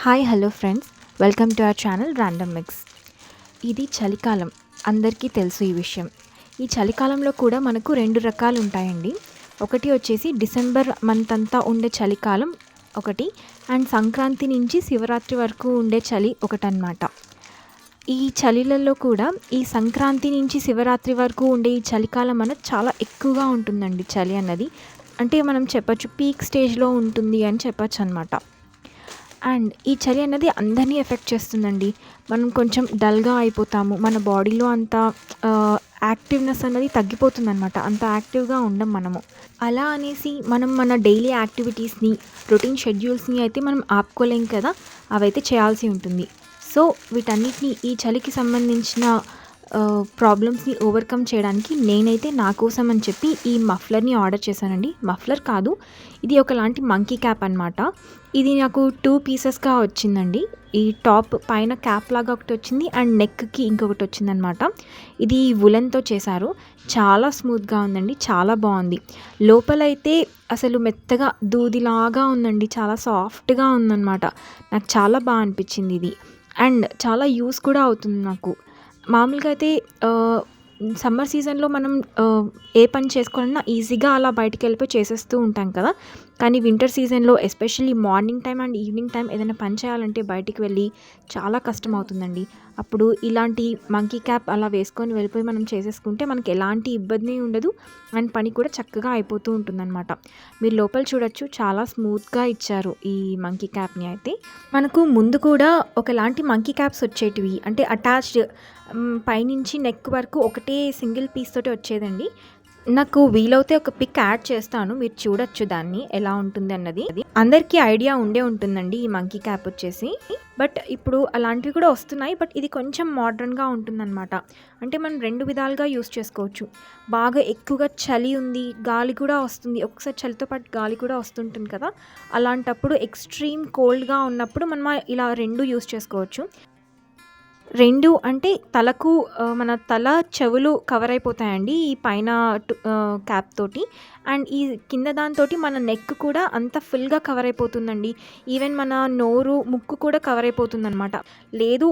Hi hello friends, welcome to our channel random mix. ఇది చలికాలం, అందరికీ తెలుసు ఈ విషయం. ఈ చలికాలంలో కూడా మనకు రెండు రకాలు ఉంటాయండి. ఒకటి వచ్చేసి డిసెంబర్ మంత్ అంతా ఉండే చలికాలం ఒకటి, అండ్ సంక్రాంతి నుంచి శివరాత్రి వరకు ఉండే చలి ఒకటన్నమాట. ఈ చలిలలో కూడా ఈ సంక్రాంతి నుంచి శివరాత్రి వరకు ఉండే ఈ చలికాలం అనేది చాలా ఎక్కువగా ఉంటుందండి. చలి అన్నది అంటే మనం చెప్పచ్చు పీక్ స్టేజ్లో ఉంటుంది అని చెప్పచ్చు అనమాట. అండ్ ఈ చలి అనేది అందరినీ ఎఫెక్ట్ చేస్తుందండి. మనం కొంచెం డల్గా అయిపోతాము, మన బాడీలో అంత యాక్టివ్నెస్ అనేది తగ్గిపోతుందన్నమాట. అంత యాక్టివ్గా ఉండం మనము. అలా అనేసి మనం మన డైలీ యాక్టివిటీస్ని, రొటీన్ షెడ్యూల్స్ని అయితే మనం ఆపుకోలేం కదా, అవైతే చేయాల్సి ఉంటుంది. సో వీటన్నిటిని, ఈ చలికి సంబంధించిన ప్రాబ్లమ్స్ని ఓవర్కమ్ చేయడానికి నేనైతే నా కోసం అని చెప్పి ఈ మఫ్లర్ని ఆర్డర్ చేశానండి. మఫ్లర్ కాదు, ఇది ఒకలాంటి మంకీ క్యాప్ అనమాట. ఇది నాకు 2 పీసెస్గా వచ్చిందండి. ఈ టాప్ పైన క్యాప్ లాగా ఒకటి వచ్చింది, అండ్ నెక్కి ఇంకొకటి వచ్చిందనమాట. ఇది వులెన్తో చేశారు. చాలా స్మూత్గా ఉందండి, చాలా బాగుంది. లోపలైతే అసలు మెత్తగా దూదిలాగా ఉందండి, చాలా సాఫ్ట్గా ఉందన్నమాట. నాకు చాలా బాగా అనిపించింది ఇది. అండ్ చాలా యూస్ కూడా అవుతుంది నాకు. మామూలుగా అయితే సమ్మర్ సీజన్లో మనం ఏ పని చేసుకోవాలన్నా ఈజీగా అలా బయటికి వెళ్ళిపోయి చేసేస్తూ ఉంటాం కదా. కానీ వింటర్ సీజన్లో especially morning time and evening time ఏదైనా పని చేయాలంటే బయటికి వెళ్ళి చాలా కష్టం అవుతుందండి. అప్పుడు ఇలాంటి మంకీ క్యాప్ అలా వేసుకొని వెళ్ళిపోయి మనం చేసేసుకుంటే మనకి ఎలాంటి ఇబ్బంది ఉండదు, అండ్ పని కూడా చక్కగా అయిపోతూ ఉంటుందన్నమాట. మీరు లోపల చూడొచ్చు, చాలా స్మూత్గా ఇచ్చారు ఈ మంకీ క్యాప్ని. అయితే మనకు ముందు కూడా ఒకలాంటి మంకీ క్యాప్స్ వచ్చేటివి, అంటే అటాచ్డ్ పైనుంచి నెక్ వరకు ఒకటే సింగిల్ పీస్ తోటి వచ్చేదండి. నాకు వీలవుతే ఒక పిక్ యాడ్ చేస్తాను, మీరు చూడొచ్చు దాన్ని ఎలా ఉంటుంది అన్నది. అందరికీ ఐడియా ఉండే ఉంటుందండి ఈ మంకీ క్యాప్ వచ్చేసి. బట్ ఇప్పుడు అలాంటివి కూడా వస్తున్నాయి, బట్ ఇది కొంచెం మోడర్న్గా ఉంటుందన్నమాట. అంటే మనం 2 విధాలుగా యూస్ చేసుకోవచ్చు. బాగా ఎక్కువగా చలి ఉంది, గాలి కూడా వస్తుంది, ఒకసారి చలితో పాటు గాలి కూడా వస్తుంటుంది కదా, అలాంటప్పుడు ఎక్స్ట్రీమ్ కోల్డ్గా ఉన్నప్పుడు మనం ఇలా 2 యూస్ చేసుకోవచ్చు. 2 అంటే తలకు మన తల, చెవులు కవర్ అయిపోతాయండి ఈ పైన క్యాప్ తోటి. అండ్ ఈ కింద దాంతోటి మన నెక్ కూడా అంత ఫుల్గా కవర్ అయిపోతుందండి. ఈవెన్ మన నోరు, ముక్కు కూడా కవర్ అయిపోతుందన్నమాట. లేదు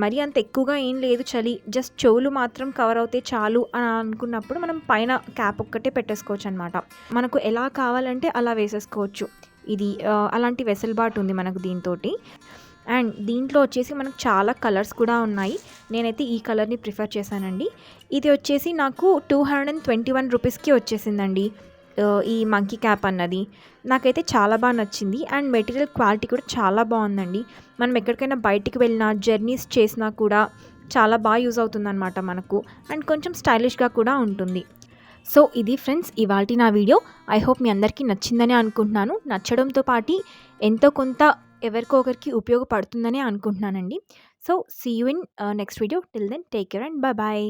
మరి అంత ఎక్కువగా ఏం లేదు చలి, జస్ట్ చెవులు మాత్రం కవర్ అవుతే చాలు అని అనుకున్నప్పుడు మనం పైన క్యాప్ ఒక్కటే పెట్టేసుకోవచ్చు అనమాట. మనకు ఎలా కావాలంటే అలా వేసేసుకోవచ్చు. ఇది అలాంటి వెసులుబాటు ఉంది మనకు దీంతోటి. అండ్ దీంట్లో వచ్చేసి మనకు చాలా కలర్స్ కూడా ఉన్నాయి. నేనైతే ఈ కలర్ని ప్రిఫర్ చేశానండి. ఇది వచ్చేసి నాకు 221 రూపీస్కి వచ్చేసిందండి ఈ మంకీ క్యాప్ అన్నది. నాకైతే చాలా బాగా నచ్చింది. అండ్ మెటీరియల్ క్వాలిటీ కూడా చాలా బాగుందండి. మనం ఎక్కడికైనా బయటికి వెళ్ళినా, జర్నీస్ చేసినా కూడా చాలా బాగా యూజ్ అవుతుందన్నమాట మనకు. అండ్ కొంచెం స్టైలిష్గా కూడా ఉంటుంది. సో ఇది ఫ్రెండ్స్ ఇవాల్టి నా వీడియో. ఐ హోప్ మీ అందరికీ నచ్చిందని అనుకుంటున్నాను. నచ్చడంతో పాటు ఎంతో కొంత ఎవరికో ఒకరికి ఉపయోగపడుతుందని అనుకుంటున్నానండి. So see you in next video. Till then take care and bye.